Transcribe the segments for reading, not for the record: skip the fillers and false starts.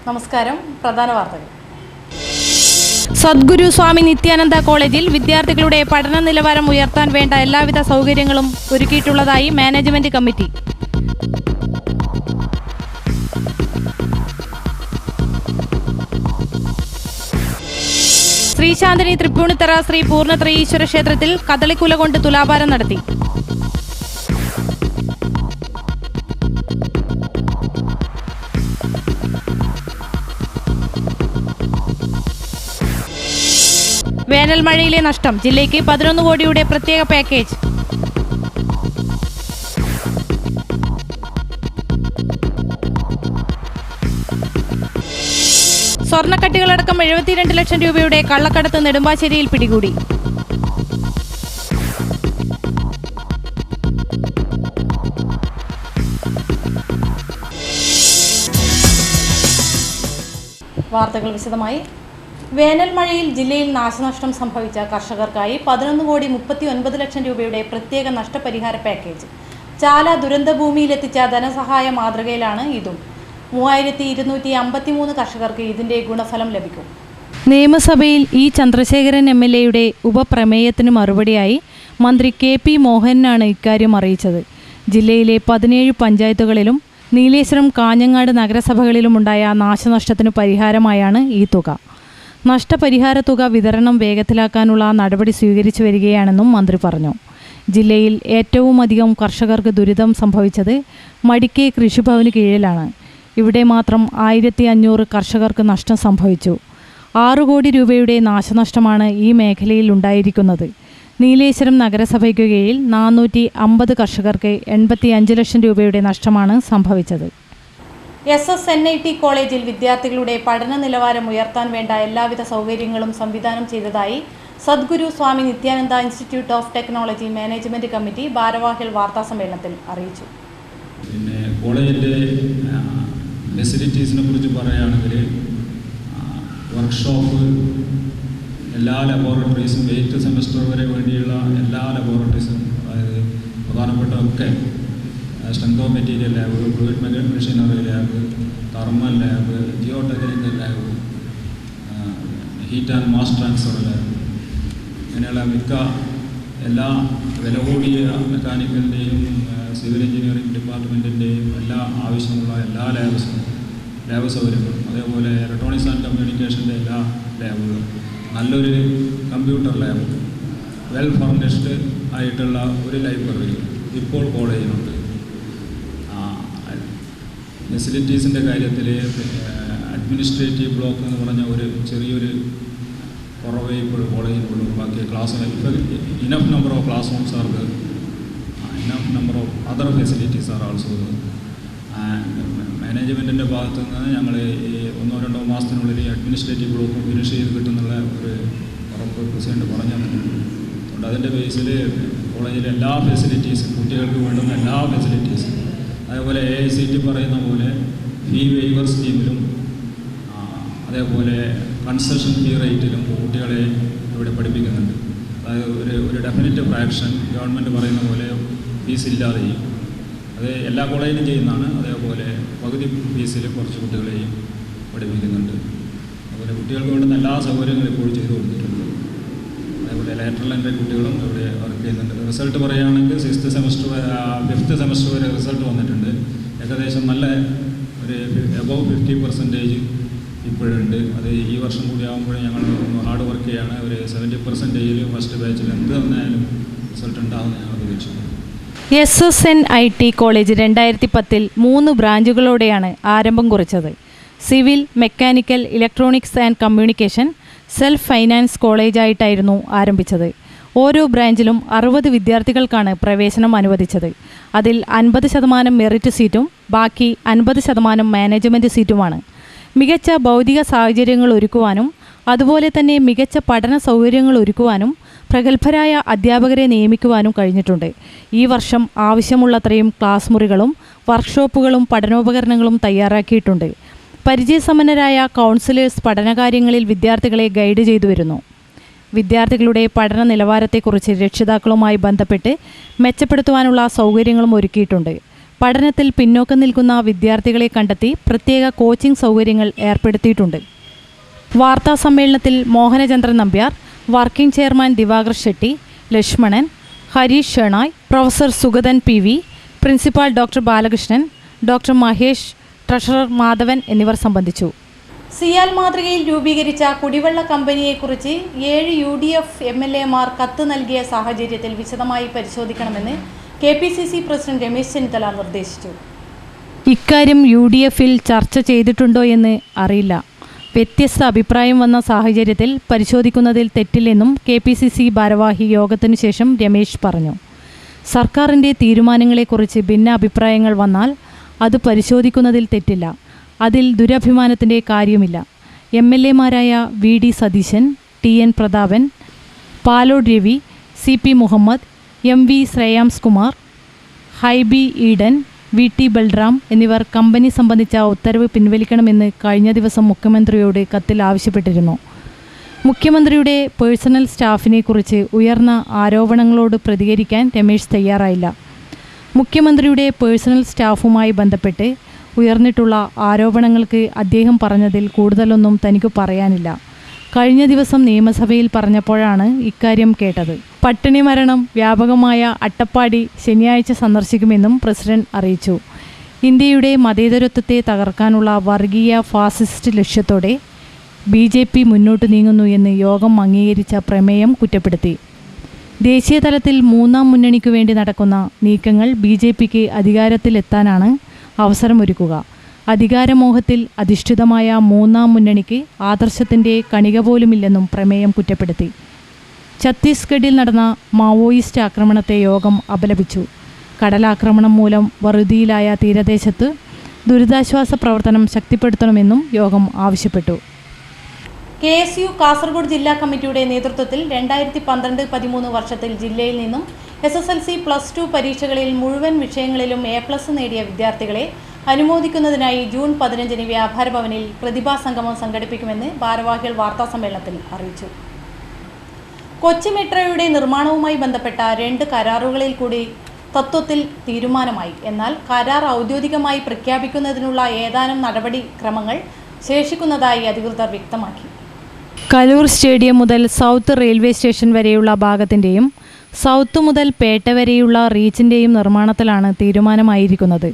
നമസ്കാരം. പ്രധാന വാർത്തകൾ. സദ്ഗുരു സ്വാമി നിത്യാനന്ദ കോളേജിൽ വിദ്യാർത്ഥികളുടെ പഠന നിലവാരം ഉയർത്താൻ വേണ്ട എല്ലാവിധ സൗകര്യങ്ങളും ഒരുക്കിയിട്ടുള്ളതായി മാനേജ്മെന്റ് കമ്മിറ്റി. ശ്രീ ശാന്തിനി തൃപ്പൂണിത്തറ ശ്രീ പൂർണ്ണത്രയീശ്വര ക്ഷേത്രത്തിൽ കദളിക്കുല കൊണ്ട് തുലാഭാരം നടത്തി. വേനൽ മഴയിലെ നഷ്ടം ജില്ലയ്ക്ക് 11 കോടിയുടെ പ്രത്യേക പാക്കേജ്. സ്വർണ്ണക്കട്ടികളടക്കം 72 ലക്ഷം രൂപയുടെ കള്ളക്കടത്ത് നെടുമ്പാശ്ശേരിയിൽ പിടികൂടി. വാർത്തകൾ വിശദമായി. വേനൽ മഴയിൽ ജില്ലയിൽ നാശനഷ്ടം സംഭവിച്ച കർഷകർക്കായി 11,39 ലക്ഷം രൂപയുടെ പ്രത്യേക നഷ്ടപരിഹാര പാക്കേജ് ചാല ദുരന്തഭൂമിയിലെത്തിച്ച ധനസഹായ മാതൃകയിലാണ് ഇതും. 3,253 കർഷകർക്ക് ഇതിന്റെ ഗുണഫലം ലഭിക്കും. നിയമസഭയിൽ ഇ ചന്ദ്രശേഖരൻ MLAയുടെ ഉപപ്രമേയത്തിന് മറുപടിയായി മന്ത്രി KP മോഹനാണ് ഇക്കാര്യം അറിയിച്ചത്. ജില്ലയിലെ 17 പഞ്ചായത്തുകളിലും നീലേശ്വരം, കാഞ്ഞങ്ങാട് നഗരസഭകളിലുമുണ്ടായ നാശനഷ്ടത്തിനു പരിഹാരമായാണ് ഈ തുക. നഷ്ടപരിഹാര തുക വിതരണം വേഗത്തിലാക്കാനുള്ള നടപടി സ്വീകരിച്ചു വരികയാണെന്നും മന്ത്രി പറഞ്ഞു. ജില്ലയിൽ ഏറ്റവും അധികം കർഷകർക്ക് ദുരിതം സംഭവിച്ചത് മടിക്കൈ കൃഷിഭവന് കീഴിലാണ്. ഇവിടെ മാത്രം 1,500 കർഷകർക്ക് നഷ്ടം സംഭവിച്ചു. 6 കോടി രൂപയുടെ നാശനഷ്ടമാണ് ഈ മേഖലയിൽ ഉണ്ടായിരിക്കുന്നത്. നീലേശ്വരം നഗരസഭയ്ക്കു കീഴിൽ 450 കർഷകർക്ക് 85 ലക്ഷം രൂപയുടെ നഷ്ടമാണ് സംഭവിച്ചത്. SSNIT കോളേജിൽ വിദ്യാർത്ഥികളുടെ പഠന നിലവാരം ഉയർത്താൻ വേണ്ട എല്ലാവിധ സൗകര്യങ്ങളും സംവിധാനം ചെയ്തതായി Sadguru Swami Nithyananda institute of technology management committee ഭാരവാഹികൾ വാർത്താസമ്മേളനത്തിൽ അറിയിച്ചു. പിന്നെ കോളേജിൻ്റെ ഫെസിലിറ്റീസിനെ കുറിച്ച് പറയുകയാണെങ്കിൽ വർക്ക്ഷോപ്പ്, എല്ലാ ലബോറട്ടറീസും 8th സെമസ്റ്റർ വരെ വേണ്ടിയുള്ള എല്ലാ ലബോറട്ടറീസും, അതായത് പ്രധാനപ്പെട്ടതൊക്കെ strength of material lab, fluid machinery lab, thermal lab, geotechnical lab, heat and mass transfer lab, ഇങ്ങനെയുള്ള മിക്ക എല്ലാ വില കൂടിയ മെക്കാനിക്കലിൻ്റെയും സിവിൽ എഞ്ചിനീയറിംഗ് ഡിപ്പാർട്ട്മെൻറ്റിൻ്റെയും എല്ലാ ആവശ്യമുള്ള എല്ലാ ലാബ് സൗകര്യങ്ങളും, അതേപോലെ ഇലക്ട്രോണിക്സ് ആൻഡ് കമ്മ്യൂണിക്കേഷൻ്റെ എല്ലാ ലാബുകളും, നല്ലൊരു കമ്പ്യൂട്ടർ ലാബ്, വെൽ ഫർണിഷ്ഡ് ആയിട്ടുള്ള ഒരു ലൈബ്രറി ഇപ്പോൾ കോളേജിലുണ്ട്. ഫെസിലിറ്റീസിൻ്റെ കാര്യത്തിൽ അഡ്മിനിസ്ട്രേറ്റീവ് ബ്ലോക്ക് എന്ന് പറഞ്ഞ ഒരു ചെറിയൊരു കുറവേ ഇപ്പോൾ കോളേജിലുള്ളൂ. ബാക്കി class enough number of classrooms are there, enough number of other facilities are also there. മാനേജ്മെൻറ്റിൻ്റെ ഭാഗത്തു നിന്ന് ഞങ്ങൾ ഈ 1-2 മാസത്തിനുള്ളിൽ ഈ അഡ്മിനിസ്ട്രേറ്റീവ് ബ്ലോക്ക് ഫിനിഷ് ചെയ്ത് കിട്ടുന്നുള്ള ഒരു ഉറപ്പ് പ്രസിഡന്റ് പറഞ്ഞു തന്നിട്ടുണ്ട്. അതുകൊണ്ട് അതിൻ്റെ ബേസിൽ കോളേജിലെ എല്ലാ ഫെസിലിറ്റീസും, കുട്ടികൾക്ക് വേണ്ടുന്ന എല്ലാ ഫെസിലിറ്റീസും, അതേപോലെ AICT പറയുന്ന പോലെ ഫീ വെയ്വർ സ്കീമിലും അതേപോലെ കൺസെഷൻ ഫീ റേറ്റിലും കുട്ടികളെ ഇവിടെ പഠിപ്പിക്കുന്നുണ്ട്. അതായത് ഒരു ഡെഫിനിറ്റ് ഫ്രാക്ഷൻ ഗവൺമെൻറ് പറയുന്ന പോലെ ഫീസ് ഇല്ലാതെയും, അത് എല്ലാ കോളേജിലും ചെയ്യുന്നതാണ്. അതേപോലെ പകുതി ഫീസിൽ കുറച്ച് കുട്ടികളെയും പഠിപ്പിക്കുന്നുണ്ട്. അതുപോലെ കുട്ടികൾക്ക് വേണ്ടുന്ന എല്ലാ സൗകര്യങ്ങളും ഇപ്പോൾ ചെയ്തു കൊടുത്തിട്ടുണ്ട്. അതേപോലെ ലാറ്ററൽ എൻട്രി കുട്ടികളും ഇവിടെ വർക്ക് ചെയ്യുന്നുണ്ട്. റിസൾട്ട് പറയുകയാണെങ്കിൽ 5th സെമസ്റ്റർ വരെ റിസൾട്ട് വന്നിട്ടുണ്ട്. ഏകദേശം നല്ല ഒരു എബവ് 50% ഇപ്പോഴുണ്ട്. അത് ഈ വർഷം കൂടി ആകുമ്പോഴേ ഞങ്ങൾ ഹാർഡ് വർക്ക് ചെയ്യാണ്. ഒരു 70% ഫസ്റ്റ് ബാച്ചിൽ എന്ത് വന്നാലും റിസൾട്ട് ഉണ്ടാകുമെന്ന് ഞങ്ങൾ പ്രതീക്ഷിക്കുന്നു. SSNIT കോളേജ് 2010 3 ബ്രാഞ്ചുകളോടെയാണ് ആരംഭം കുറിച്ചത്. Civil, mechanical, electronics and communication, self finance കോളേജായിട്ടായിരുന്നു ആരംഭിച്ചത്. ഓരോ ബ്രാഞ്ചിലും 60 വിദ്യാർത്ഥികൾക്കാണ് പ്രവേശനം അനുവദിച്ചത്. അതിൽ 50% മെറിറ്റ് സീറ്റും ബാക്കി 50% മാനേജ്മെൻറ്റ് സീറ്റുമാണ്. മികച്ച ഭൗതിക സാഹചര്യങ്ങൾ ഒരുക്കുവാനും അതുപോലെ തന്നെ മികച്ച പഠന സൗകര്യങ്ങൾ ഒരുക്കുവാനും പ്രഗത്ഭരായ അധ്യാപകരെ നിയമിക്കുവാനും കഴിഞ്ഞിട്ടുണ്ട്. ഈ വർഷം ആവശ്യമുള്ളത്രയും ക്ലാസ് മുറികളും വർക്ക്ഷോപ്പുകളും പഠനോപകരണങ്ങളും തയ്യാറാക്കിയിട്ടുണ്ട്. പരിചയസമ്പന്നരായ കൗൺസിലേഴ്സ് പഠനകാര്യങ്ങളിൽ വിദ്യാർത്ഥികളെ ഗൈഡ് ചെയ്തു വരുന്നു. വിദ്യാർത്ഥികളുടെ പഠന നിലവാരത്തെക്കുറിച്ച് രക്ഷിതാക്കളുമായി ബന്ധപ്പെട്ട് മെച്ചപ്പെടുത്തുവാനുള്ള സൗകര്യങ്ങളും ഒരുക്കിയിട്ടുണ്ട്. പഠനത്തിൽ പിന്നോക്കം നിൽക്കുന്ന വിദ്യാർത്ഥികളെ കണ്ടെത്തി പ്രത്യേക കോച്ചിംഗ് സൗകര്യങ്ങൾ ഏർപ്പെടുത്തിയിട്ടുണ്ട്. വാർത്താസമ്മേളനത്തിൽ Mohanachandran Nambiar, working chairman Divakar Shetty, Lakshmanan, Harish Shenoy, professor Sugathan PV, principal doctor Balakrishnan, doctor Mahesh, treasurer Madhavan എന്നിവർ സംബന്ധിച്ചു. സിയാൽ മാതൃകയിൽ രൂപീകരിച്ച കുടിവെള്ള കമ്പനിയെക്കുറിച്ച് 7 UDF MLA-മാർ കത്ത് നൽകിയ സാഹചര്യത്തിൽ വിശദമായി പരിശോധിക്കണമെന്ന് KPCC പ്രസിഡന്റ് രമേശ് ചെന്നിത്തല നിർദ്ദേശിച്ചു. ഇക്കാര്യം UDF-ൽ ചർച്ച ചെയ്തിട്ടുണ്ടോ എന്ന് അറിയില്ല. വ്യത്യസ്ത അഭിപ്രായം വന്ന സാഹചര്യത്തിൽ പരിശോധിക്കുന്നതിൽ തെറ്റില്ലെന്നും KPCC ഭാരവാഹി യോഗത്തിനു ശേഷം രമേശ് പറഞ്ഞു. സർക്കാരിൻ്റെ തീരുമാനങ്ങളെക്കുറിച്ച് ഭിന്ന അഭിപ്രായങ്ങൾ വന്നാൽ അത് പരിശോധിക്കുന്നതിൽ തെറ്റില്ല. അതിൽ ദുരഭിമാനത്തിൻ്റെ കാര്യമില്ല. MLA-മാരായ VD Satheesan, TN Prathapan, Palode Ravi, CP Muhammad, MV Shreyams Kumar, Hibi Eden, VT Balram എന്നിവർ കമ്പനി സംബന്ധിച്ച ഉത്തരവ് പിൻവലിക്കണമെന്ന് കഴിഞ്ഞ ദിവസം മുഖ്യമന്ത്രിയോട് കത്തിൽ ആവശ്യപ്പെട്ടിരുന്നു. മുഖ്യമന്ത്രിയുടെ പേഴ്സണൽ സ്റ്റാഫിനെക്കുറിച്ച് ഉയർന്ന ആരോപണങ്ങളോട് പ്രതികരിക്കാൻ രമേശ് തയ്യാറായില്ല. മുഖ്യമന്ത്രിയുടെ പേഴ്സണൽ സ്റ്റാഫുമായി ബന്ധപ്പെട്ട് ഉയർന്നിട്ടുള്ള ആരോപണങ്ങൾക്ക് അദ്ദേഹം പറഞ്ഞതിൽ കൂടുതലൊന്നും തനിക്ക് പറയാനില്ല. കഴിഞ്ഞ ദിവസം നിയമസഭയിൽ പറഞ്ഞപ്പോഴാണ് ഇക്കാര്യം കേട്ടത്. പട്ടിണി മരണം വ്യാപകമായ അട്ടപ്പാടി ശനിയാഴ്ച സന്ദർശിക്കുമെന്നും പ്രസിഡന്റ് അറിയിച്ചു. ഇന്ത്യയുടെ മതേതരത്വത്തെ തകർക്കാനുള്ള വർഗീയ ഫാസിസ്റ്റ് ലക്ഷ്യത്തോടെ BJP മുന്നോട്ട് നീങ്ങുന്നു എന്ന് യോഗം അംഗീകരിച്ച പ്രമേയം കുറ്റപ്പെടുത്തി. ദേശീയ തലത്തിൽ മൂന്നാം മുന്നണിക്കു വേണ്ടി നടക്കുന്ന നീക്കങ്ങൾ BJPക്ക് അധികാരത്തിലെത്താനാണ് അവസരമൊരുക്കുക. അധികാരമോഹത്തിൽ അധിഷ്ഠിതമായ മൂന്നാം മുന്നണിക്ക് ആദർശത്തിൻ്റെ കണിക പോലുമില്ലെന്നും പ്രമേയം കുറ്റപ്പെടുത്തി. ഛത്തീസ്ഗഡിൽ നടന്ന മാവോയിസ്റ്റ് ആക്രമണത്തെ യോഗം അപലപിച്ചു. കടലാക്രമണം മൂലം വറുതിയിലായ തീരദേശത്ത് ദുരിതാശ്വാസ പ്രവർത്തനം ശക്തിപ്പെടുത്തണമെന്നും യോഗം ആവശ്യപ്പെട്ടു. KSU കാസർഗോഡ് ജില്ലാ കമ്മിറ്റിയുടെ നേതൃത്വത്തിൽ 2012-13 വർഷത്തിൽ ജില്ലയിൽ നിന്നും SSLC +2 പരീക്ഷകളിൽ മുഴുവൻ വിഷയങ്ങളിലും A+ നേടിയ വിദ്യാർത്ഥികളെ അനുമോദിക്കുന്നതിനായി ജൂൺ 15-ന് വ്യാപാര ഭവനിൽ പ്രതിഭാ സംഗമം സംഘടിപ്പിക്കുമെന്ന് ഭാരവാഹികൾ വാർത്താസമ്മേളനത്തിൽ അറിയിച്ചു. കൊച്ചി മെട്രോയുടെ നിർമ്മാണവുമായി ബന്ധപ്പെട്ട 2 കരാറുകളിൽ കൂടി തത്വത്തിൽ തീരുമാനമായി. എന്നാൽ കരാർ ഔദ്യോഗികമായി പ്രഖ്യാപിക്കുന്നതിനുള്ള ഏതാനും നടപടിക്രമങ്ങൾ ശേഷിക്കുന്നതായി അധികൃതർ വ്യക്തമാക്കി. കലൂർ സ്റ്റേഡിയം മുതൽ സൗത്ത് റെയിൽവേ സ്റ്റേഷൻ വരെയുള്ള ഭാഗത്തിൻ്റെയും സൗത്ത് മുതൽ പേട്ട വരെയുള്ള റീച്ചിൻ്റെയും നിർമ്മാണത്തിലാണ് തീരുമാനമായിരിക്കുന്നത്.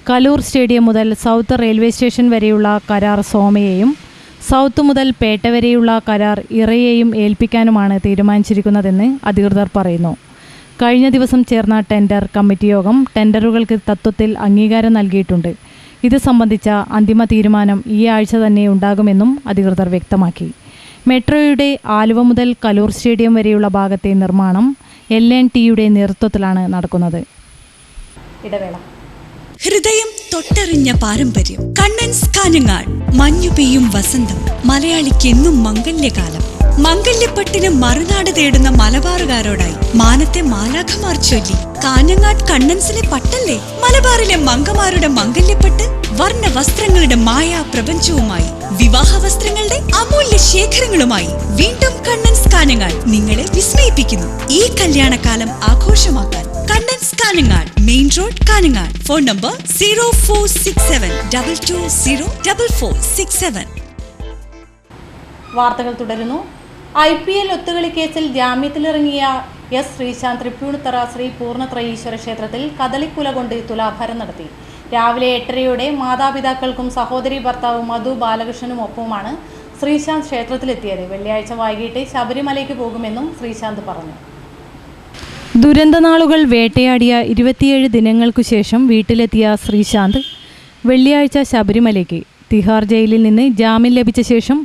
കലൂർ സ്റ്റേഡിയം മുതൽ സൗത്ത് റെയിൽവേ സ്റ്റേഷൻ വരെയുള്ള കരാർ സോമയെയും സൗത്ത് മുതൽ പേട്ട വരെയുള്ള കരാർ ഇറയെയും ഏൽപ്പിക്കാനുമാണ് തീരുമാനിച്ചിരിക്കുന്നതെന്ന് അധികൃതർ പറയുന്നു. കഴിഞ്ഞ ദിവസം ചേർന്ന ടെൻഡർ കമ്മിറ്റി യോഗം ടെൻഡറുകൾക്ക് തത്വത്തിൽ അംഗീകാരം നൽകിയിട്ടുണ്ട്. ഇത് സംബന്ധിച്ച അന്തിമ തീരുമാനം ഈ ആഴ്ച തന്നെ ഉണ്ടാകുമെന്നും അധികൃതർ വ്യക്തമാക്കി. മെട്രോയുടെ ആലുവ മുതൽ കലൂർ സ്റ്റേഡിയം വരെയുള്ള ഭാഗത്തെ നിർമ്മാണം L&Tയുടെ നേതൃത്വത്തിലാണ് നടക്കുന്നത്. ഇടവേള. ഹൃദയം തൊട്ടറിഞ്ഞ പാരമ്പര്യം. കണ്ണൻസ് കാഞ്ഞങ്ങാട്. മഞ്ഞു പെയ്യും വസന്തം. മലയാളിക്ക് എന്നും മംഗല്യകാലം. മംഗല്യപ്പട്ടിന് മറുനാട് തേടുന്ന മലബാറുകാരോടായി മാനത്തെ മാലാഖമാർ ചൊല്ലി. കാഞ്ഞങ്ങാട് കണ്ണൻസിലെ പട്ടല്ലേ? മലബാറിലെ മംഗമാരുടെ മംഗല്യപ്പട്ട് വർണ്ണ വസ്ത്രങ്ങളുടെ മായാ പ്രപഞ്ചവുമായി, വിവാഹ വസ്ത്രങ്ങളുടെ അമൂല്യ ശേഖരങ്ങളുമായി വീണ്ടും കണ്ണൻസ് കാഞ്ഞങ്ങാട് നിങ്ങളെ വിസ്മയിപ്പിക്കുന്നു. ഈ കല്യാണകാലം ആഘോഷമാക്കാൻ Kannans Kanhangad, main road, Kanhangad. Phone number 0467220467. വാർത്തകൾ തുടരുന്നു. IPL ഒത്തുകളി കേസിൽ ജാമ്യത്തിലിറങ്ങിയ S. ശ്രീശാന്ത് തൃപ്പൂണിത്തറ ശ്രീ പൂർണ്ണത്രയീശ്വര ക്ഷേത്രത്തിൽ കദളിക്കുല കൊണ്ട് തുലാഭാരം നടത്തി. രാവിലെ 8:30 മാതാപിതാക്കൾക്കും സഹോദരി ഭർത്താവ് മധു ബാലകൃഷ്ണനും ഒപ്പവുമാണ് ശ്രീശാന്ത് ക്ഷേത്രത്തിലെത്തിയത്. വെള്ളിയാഴ്ച വൈകിട്ട് ശബരിമലയ്ക്ക് പോകുമെന്നും ശ്രീശാന്ത് പറഞ്ഞു. ദുരന്തനാളുകൾ വേട്ടയാടിയ 27 ദിനങ്ങൾക്കു ശേഷം വീട്ടിലെത്തിയ ശ്രീശാന്ത് വെള്ളിയാഴ്ച ശബരിമലയ്ക്ക്. തിഹാർ ജയിലിൽ നിന്ന് ജാമ്യം ലഭിച്ച ശേഷം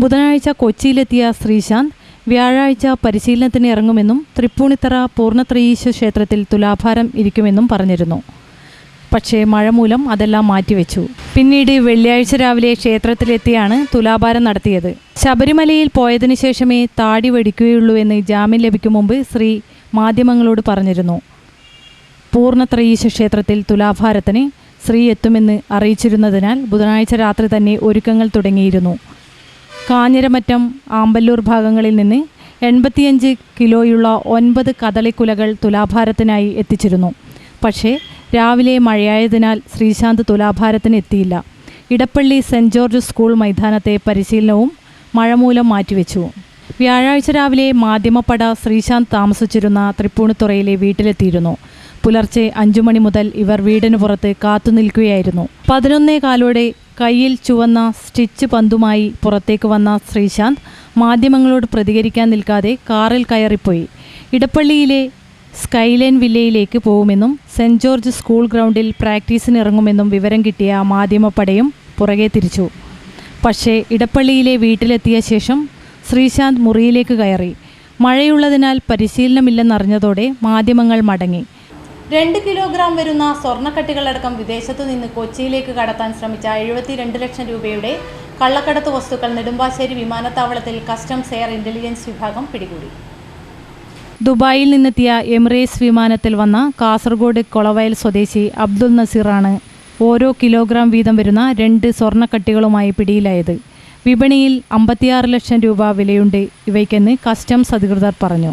ബുധനാഴ്ച കൊച്ചിയിലെത്തിയ ശ്രീശാന്ത് വ്യാഴാഴ്ച പരിശീലനത്തിന് ഇറങ്ങുമെന്നും തൃപ്പൂണിത്തറ പൂർണ്ണത്രയീശ്വര ക്ഷേത്രത്തിൽ തുലാഭാരം ഇരിക്കുമെന്നും പറഞ്ഞിരുന്നു. പക്ഷേ മഴ മൂലം അതെല്ലാം മാറ്റിവെച്ചു. പിന്നീട് വെള്ളിയാഴ്ച രാവിലെ ക്ഷേത്രത്തിലെത്തിയാണ് തുലാഭാരം നടത്തിയത്. ശബരിമലയിൽ പോയതിനു ശേഷമേ താടി വെടിക്കുകയുള്ളൂ എന്ന് ജാമ്യം ലഭിക്കും മുമ്പ് ശ്രീ മാധ്യമങ്ങളോട് പറഞ്ഞിരുന്നു. പൂർണ്ണത്രയീശ്വര ക്ഷേത്രത്തിൽ തുലാഭാരത്തിന് ശ്രീ എത്തുമെന്ന് അറിയിച്ചിരുന്നതിനാൽ ബുധനാഴ്ച രാത്രി തന്നെ ഒരുക്കങ്ങൾ തുടങ്ങിയിരുന്നു. കാഞ്ഞിരമറ്റം, ആമ്പല്ലൂർ ഭാഗങ്ങളിൽ നിന്ന് 85 കിലോയുള്ള 9 കദളിക്കുലകൾ തുലാഭാരത്തിനായി എത്തിച്ചിരുന്നു. പക്ഷേ രാവിലെ മഴയായതിനാൽ ശ്രീശാന്ത് തുലാഭാരത്തിന് എത്തിയില്ല. ഇടപ്പള്ളി സെൻറ് ജോർജ് സ്കൂൾ മൈതാനത്തെ പരിശീലനവും മഴ മൂലം മാറ്റിവെച്ചു. വ്യാഴാഴ്ച രാവിലെ മാധ്യമപ്പട ശ്രീശാന്ത് താമസിച്ചിരുന്ന തൃപ്പൂണിത്തുറയിലെ വീട്ടിലെത്തിയിരുന്നു. പുലർച്ചെ 5 മണി മുതൽ ഇവർ വീടിന് പുറത്ത് കാത്തുനിൽക്കുകയായിരുന്നു. 11:15 കയ്യിൽ ചുവന്ന സ്റ്റിച്ച് പന്തുമായി പുറത്തേക്ക് വന്ന ശ്രീശാന്ത് മാധ്യമങ്ങളോട് പ്രതികരിക്കാൻ നിൽക്കാതെ കാറിൽ കയറിപ്പോയി. ഇടപ്പള്ളിയിലെ സ്കൈലൈൻ വില്ലയിലേക്ക് പോകുമെന്നും സെൻറ് ജോർജ് സ്കൂൾ ഗ്രൗണ്ടിൽ പ്രാക്ടീസിനിറങ്ങുമെന്നും വിവരം കിട്ടിയ മാധ്യമപ്പടയും പുറകെ തിരിച്ചു. പക്ഷേ ഇടപ്പള്ളിയിലെ വീട്ടിലെത്തിയ ശേഷം ശ്രീശാന്ത് മുറിയിലേക്ക് കയറി. മഴയുള്ളതിനാൽ പരിശീലനമില്ലെന്നറിഞ്ഞതോടെ മാധ്യമങ്ങൾ മടങ്ങി. 2 കിലോഗ്രാം വരുന്ന സ്വർണ്ണക്കട്ടികളടക്കം വിദേശത്തു നിന്ന് കൊച്ചിയിലേക്ക് കടത്താൻ ശ്രമിച്ച 72 ലക്ഷം രൂപയുടെ കള്ളക്കടത്ത് വസ്തുക്കൾ നെടുമ്പാശ്ശേരി വിമാനത്താവളത്തിൽ കസ്റ്റംസ് എയർ ഇന്റലിജൻസ് വിഭാഗം പിടികൂടി. ദുബായിൽ നിന്നെത്തിയ എമിറേറ്റ്സ് വിമാനത്തിൽ വന്ന കാസർഗോഡ് കൊളവയൽ സ്വദേശി അബ്ദുൽ നസീറാണ് ഓരോ കിലോഗ്രാം വീതം വരുന്ന 2 സ്വർണ്ണക്കട്ടികളുമായി പിടിയിലായത്. വിപണിയിൽ 56 ലക്ഷം രൂപ വിലയുണ്ട് ഇവയ്ക്കെന്ന് കസ്റ്റംസ് അധികൃതർ പറഞ്ഞു.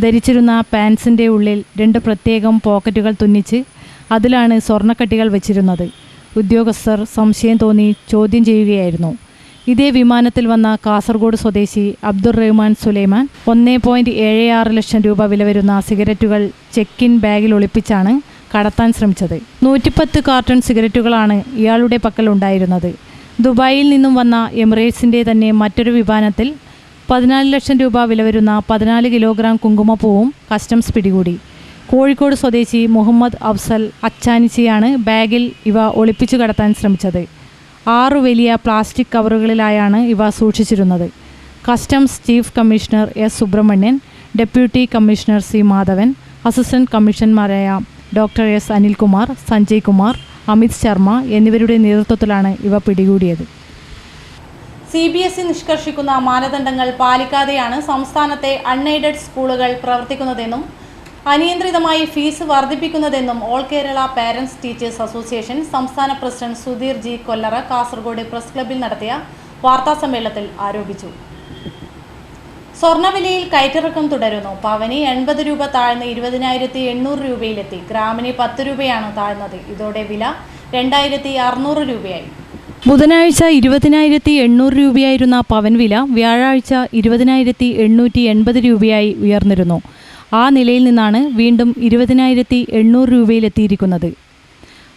ധരിച്ചിരുന്ന പാൻസിൻ്റെ ഉള്ളിൽ 2 പ്രത്യേകം പോക്കറ്റുകൾ തുന്നിച്ച് അതിലാണ് സ്വർണ്ണക്കട്ടികൾ വച്ചിരുന്നത്. ഉദ്യോഗസ്ഥർ സംശയം തോന്നി ചോദ്യം ചെയ്യുകയായിരുന്നു. ഇതേ വിമാനത്തിൽ വന്ന കാസർഗോഡ് സ്വദേശി അബ്ദുൾ റഹ്മാൻ സുലൈമാൻ 1.76 ലക്ഷം രൂപ വില വരുന്ന സിഗരറ്റുകൾ ചെക്ക് ഇൻ ബാഗിൽ ഒളിപ്പിച്ചാണ് കടത്താൻ ശ്രമിച്ചത്. 110 കാർട്ടൺ സിഗരറ്റുകളാണ് ഇയാളുടെ പക്കൽ ഉണ്ടായിരുന്നത്. ദുബായിൽ നിന്നും വന്ന എമിറേറ്റ്സിൻ്റെ തന്നെ മറ്റൊരു വിമാനത്തിൽ 14 ലക്ഷം രൂപ വില വരുന്ന 14 കിലോഗ്രാം കുങ്കുമപ്പൂവും കസ്റ്റംസ് പിടികൂടി. കോഴിക്കോട് സ്വദേശി മുഹമ്മദ് അഫ്സൽ അച്ചാനിച്ചിയാണ് ബാഗിൽ ഇവ ഒളിപ്പിച്ചു കടത്താൻ ശ്രമിച്ചത്. 6 വലിയ പ്ലാസ്റ്റിക് കവറുകളിലായാണ് ഇവ സൂക്ഷിച്ചിരുന്നത്. Customs chief commissioner S Subramanian, deputy commissioner C Madhavan, assistant കമ്മീഷണർമാരായ ഡോക്ടർ എസ് അനിൽകുമാർ, സഞ്ജയ് കുമാർ, അമിത് ശർമ്മ എന്നിവരുടെ നേതൃത്വത്തിലാണ് ഇവ പിടികൂടിയത്. CBSE നിഷ്കർഷിക്കുന്ന മാനദണ്ഡങ്ങൾ പാലിക്കാതെയാണ് സംസ്ഥാനത്തെ അൺഎയ്ഡഡ് സ്കൂളുകൾ പ്രവർത്തിക്കുന്നതെന്നും അനിയന്ത്രിതമായി ഫീസ് വർദ്ധിപ്പിക്കുന്നതെന്നും all Kerala parents teachers association സംസ്ഥാന president Sudheer G Kollara Kasaragod press ക്ലബ്ബിൽ നടത്തിയ വാർത്താസമ്മേളനത്തിൽ ആരോപിച്ചു. സ്വർണ്ണവിലയിൽ കയറ്റിറക്കം തുടരുന്നു. പവന് 80 രൂപ താഴ്ന്ന് 20,800 രൂപയിലെത്തി. ഗ്രാമിന് 10 രൂപയാണ് താഴ്ന്നത്. ഇതോടെ വില 2,600 രൂപയായി. ബുധനാഴ്ച 20,800 രൂപയായിരുന്ന പവൻ വില വ്യാഴാഴ്ച 20,880 രൂപയായി ഉയർന്നിരുന്നു. ആ നിലയിൽ നിന്നാണ് വീണ്ടും 20,800 രൂപയിലെത്തിയിരിക്കുന്നത്.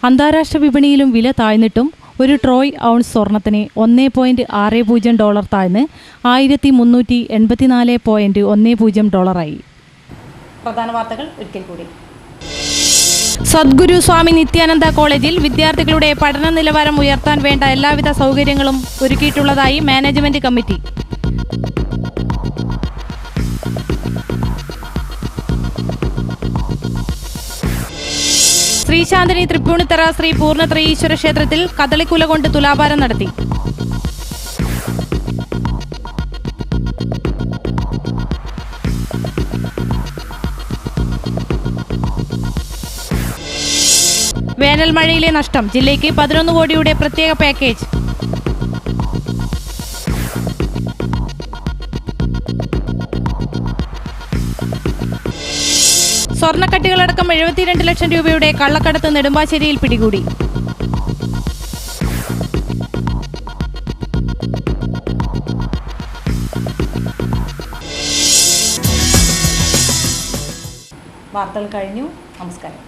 അന്താരാഷ്ട്ര വിപണിയിലും വില താഴ്ന്നിട്ടും ഒരു ട്രോയ് ഔൺസ് സ്വർണത്തിന് $1.60 താഴ്ന്ന് $1,384.10 പ്രധാന വാർത്തകൾ ഒരിക്കൽ കൂടി. സദ്ഗുരു സ്വാമി നിത്യാനന്ദ കോളേജിൽ വിദ്യാർത്ഥികളുടെ പഠന നിലവാരം ഉയർത്താൻ വേണ്ട എല്ലാവിധ സൗകര്യങ്ങളും ഒരുക്കിയിട്ടുള്ളതായി മാനേജ്മെന്റ് കമ്മിറ്റി. ശ്രീശാന്തിനി തൃപ്പൂണിത്തറ ശ്രീ പൂർണ്ണത്രയീശ്വര ഈശ്വര ക്ഷേത്രത്തിൽ കദളിക്കുല കൊണ്ട് തുലാഭാരം നടത്തി. വേനൽ മഴയിലെ നഷ്ടം ജില്ലയ്ക്ക് 11 കോടിയുടെ പ്രത്യേക പാക്കേജ്. സ്വർണ്ണക്കട്ടികളടക്കം 72 ലക്ഷം രൂപയുടെ കള്ളക്കടത്ത് നെടുമ്പാശ്ശേരിയിൽ പിടികൂടി. വാർത്തകൾ കഴിഞ്ഞു. നമസ്കാരം.